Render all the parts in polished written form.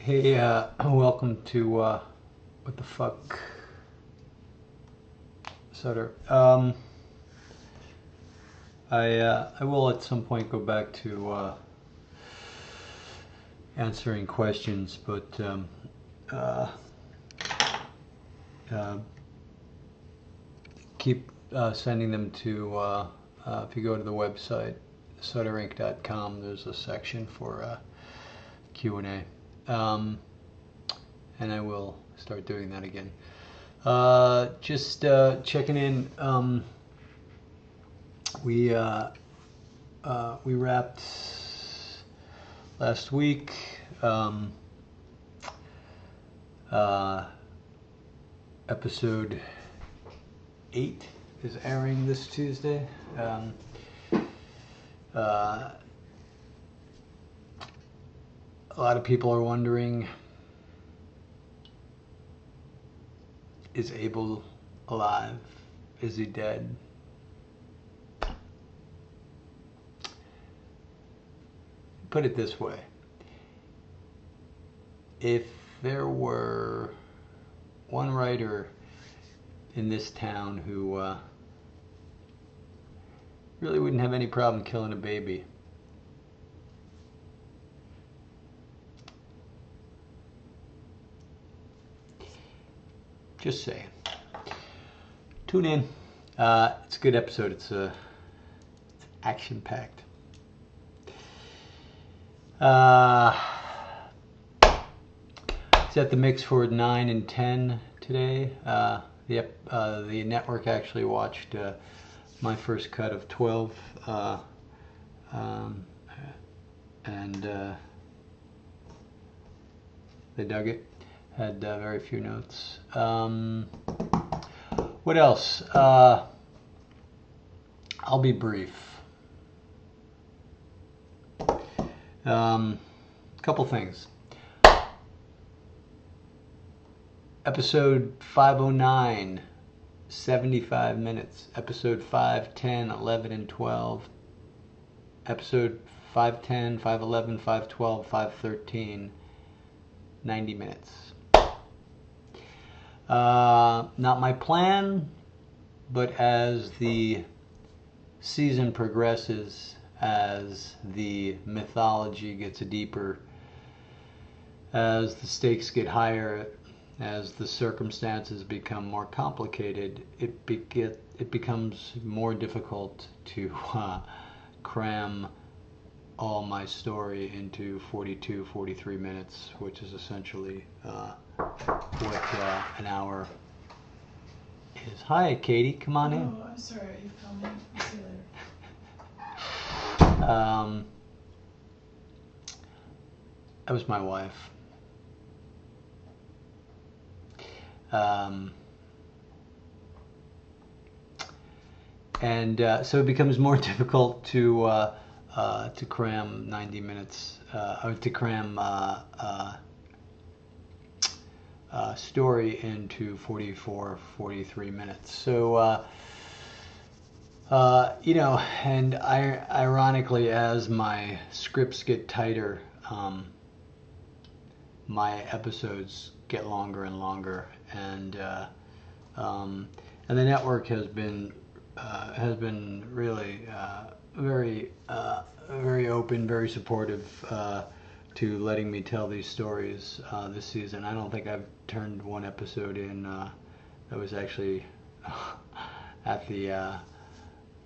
Hey, welcome to What the Fuck, Sutter. I will at some point go back to answering questions, but keep sending them to, if you go to the website, sutterinc.com, there's a section for Q&A. And I will start doing that again. Just checking in. We wrapped last week. Episode 8 is airing this Tuesday. A lot of people are wondering, is Abel alive? Is he dead? Put it this way. If there were one writer in this town who really wouldn't have any problem killing a baby, just saying. Tune in. It's a good episode. It's action-packed. Set the mix for 9 and 10 today. The network actually watched my first cut of 12, and they dug it. Had very few notes. What else? I'll be brief. Couple things. Episode 509, 75 minutes. Episode 5, 10, 11, and 12. Episode 510, 511, 512, 513, 90 minutes. Not my plan, but as the season progresses, as the mythology gets deeper, as the stakes get higher, as the circumstances become more complicated, it becomes more difficult to cram all my story into 42, 43 minutes, which is essentially what an hour is. Hi, Katie, come on in. Oh, I'm sorry, are you filming? I'll see you later. That was my wife. So it becomes more difficult to cram 90 minutes, or to cram story into 44, 43 minutes. So, and ironically, as my scripts get tighter, my episodes get longer and longer, and the network has been really very open, very supportive to letting me tell these stories this season. I don't think I've turned one episode in that was actually at the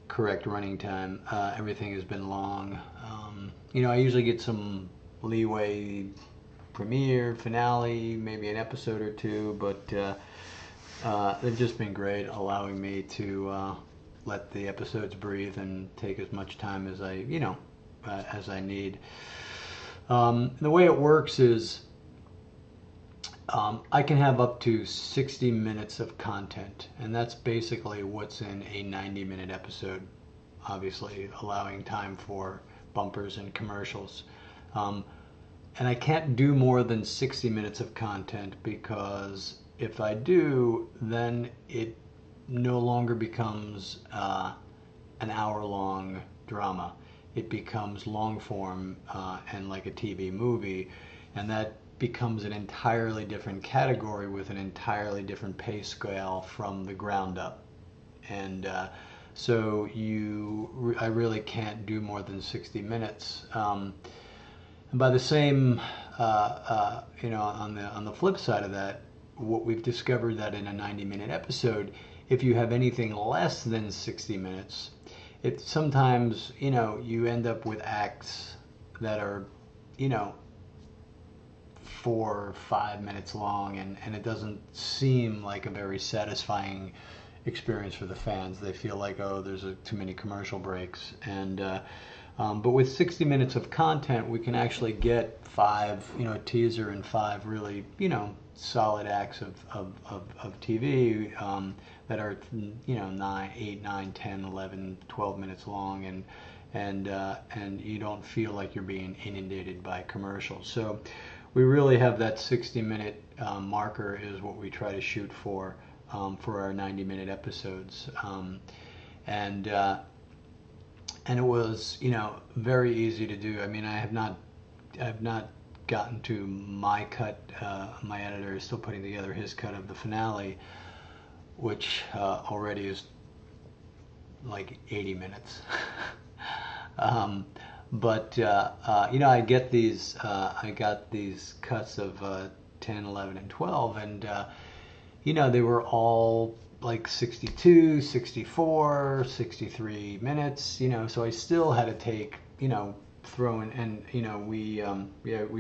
correct running time. Everything has been long. I usually get some leeway, premiere, finale, maybe an episode or two, but they've just been great, allowing me to let the episodes breathe and take as much time as I need. The way it works is I can have up to 60 minutes of content, and that's basically what's in a 90-minute episode, obviously allowing time for bumpers and commercials. And I can't do more than 60 minutes of content, because if I do, then it no longer becomes an hour-long drama. It becomes long form and like a TV movie, and that becomes an entirely different category with an entirely different pay scale from the ground up. And so I really can't do more than 60 minutes. And by the same, on the flip side of that, what we've discovered that in a 90-minute episode, if you have anything less than 60 minutes, it sometimes, you end up with acts that are, 4 or 5 minutes long, and it doesn't seem like a very satisfying experience for the fans. They feel like, oh, there's too many commercial breaks. And but with 60 minutes of content, we can actually get 5, a teaser and 5 really, solid acts of TV that are, 9, 8, 9, 10, 11, 12 minutes long, and you don't feel like you're being inundated by commercials. So we really have that 60-minute marker is what we try to shoot for our 90-minute episodes, and it was, very easy to do. I mean, I have not gotten to my cut. My editor is still putting together his cut of the finale, which already is like 80 minutes. But I get these. I got these cuts of 10, 11, and 12, and they were all like 62, 64, 63 minutes. So I still had to take, throw in, and we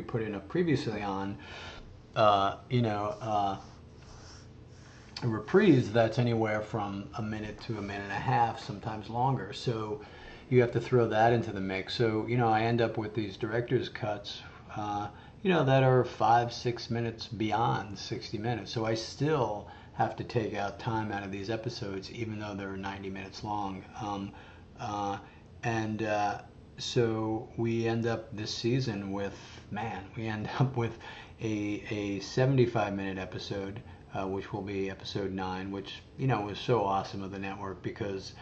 put in a previously on, a reprise that's anywhere from a minute to a minute and a half, sometimes longer. So you have to throw that into the mix. So, I end up with these director's cuts, that are 5, 6 minutes beyond 60 minutes. So I still have to take out time out of these episodes, even though they're 90 minutes long. So we end up this season with, a 75-minute episode, which will be episode 9, which, was so awesome of the network, because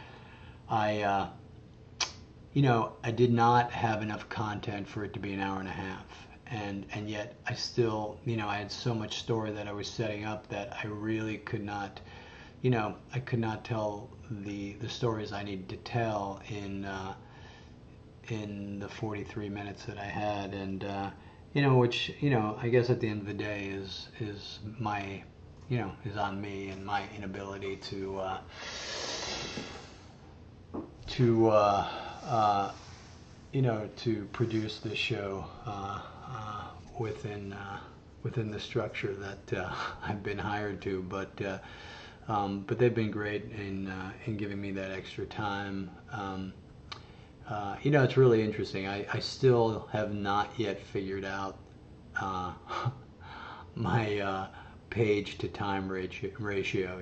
I did not have enough content for it to be an hour and a half. And yet I still, I had so much story that I was setting up that I really could not, I could not tell the stories I needed to tell in the 43 minutes that I had. And, which, I guess at the end of the day is my, is on me and my inability to produce this show within the structure that I've been hired to, but they've been great in giving me that extra time. It's really interesting. I still have not yet figured out my page to time ratio.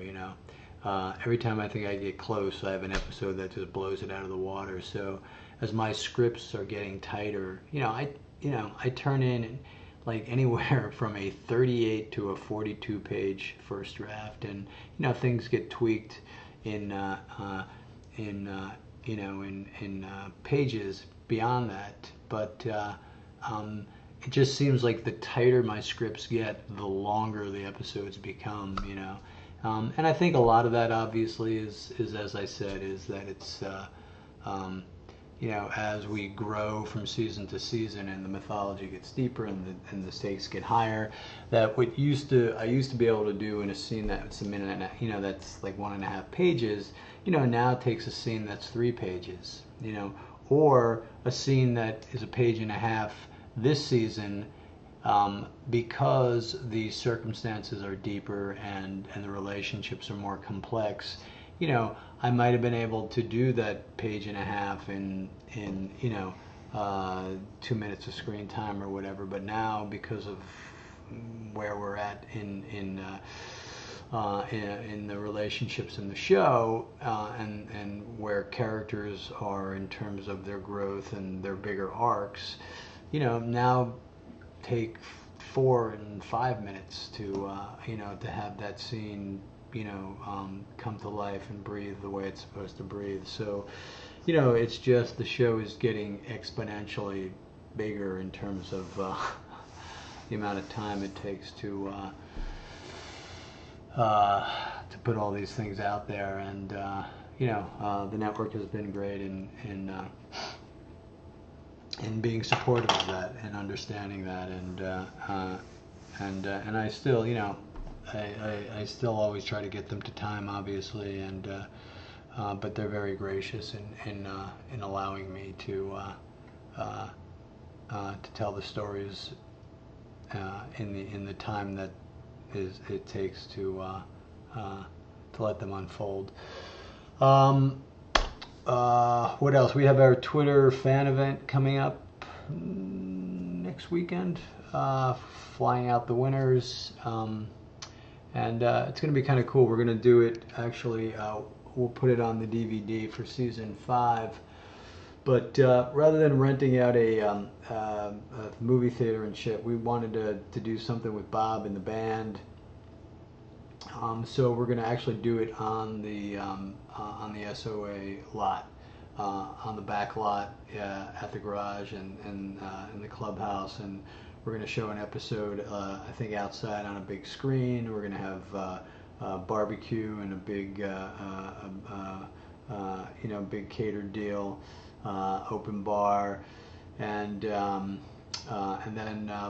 Every time I think I get close, I have an episode that just blows it out of the water. So as my scripts are getting tighter, I turn in like anywhere from a 38 to a 42 page first draft, and things get tweaked in pages beyond that. But it just seems like the tighter my scripts get, the longer the episodes become. And I think a lot of that obviously is as I said, is that it's as we grow from season to season and the mythology gets deeper and the stakes get higher, that I used to be able to do in a scene that's a minute and that's like 1.5 pages, now takes a scene that's 3 pages, or a scene that is a page and a half this season, because the circumstances are deeper and the relationships are more complex. I might have been able to do that page and a half in 2 minutes of screen time or whatever, but now, because of where we're at in the relationships in the show, and where characters are in terms of their growth and their bigger arcs, now take 4 and 5 minutes to to have that scene come to life and breathe the way it's supposed to breathe. So it's just the show is getting exponentially bigger in terms of the amount of time it takes to put all these things out there. And the network has been great in being supportive of that and understanding that, and I still, I still always try to get them to time, obviously, and but they're very gracious in allowing me to tell the stories in the time that it takes to let them unfold. What else? We have our Twitter fan event coming up next weekend, flying out the winners, and it's going to be kind of cool. We're going to do it, actually, we'll put it on the DVD for season 5, but rather than renting out a movie theater and shit, we wanted to do something with Bob and the band. So we're going to actually do it on the SOA lot, on the back lot at the garage and in the clubhouse, and we're going to show an episode, I think, outside on a big screen. We're going to have barbecue and a big big catered deal, open bar, and then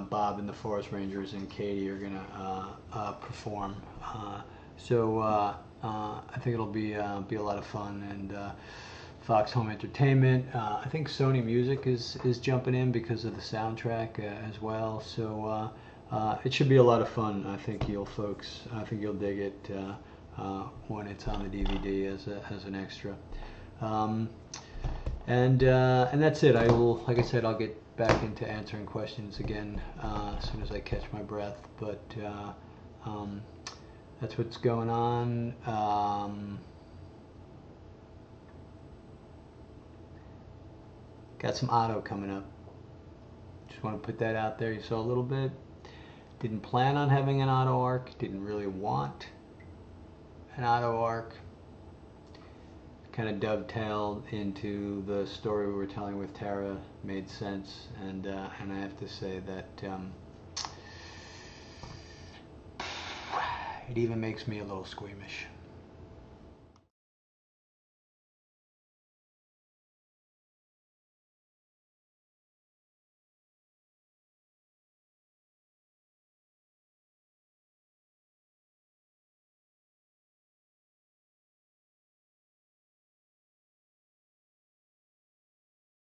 Bob and the Forest Rangers and Katie are going to perform. So I think it'll be a lot of fun. And Fox Home Entertainment, I think Sony Music is jumping in because of the soundtrack as well. So it should be a lot of fun. I think you'll dig it when it's on the DVD as an extra. And that's it. Like I said, I'll get back into answering questions again as soon as I catch my breath. But that's what's going on. Got some auto coming up. Just want to put that out there. You saw a little bit. Didn't plan on having an auto arc. Didn't really want an auto arc. Kind of dovetailed into the story we were telling with Tara. Made sense, and I have to say that it even makes me a little squeamish.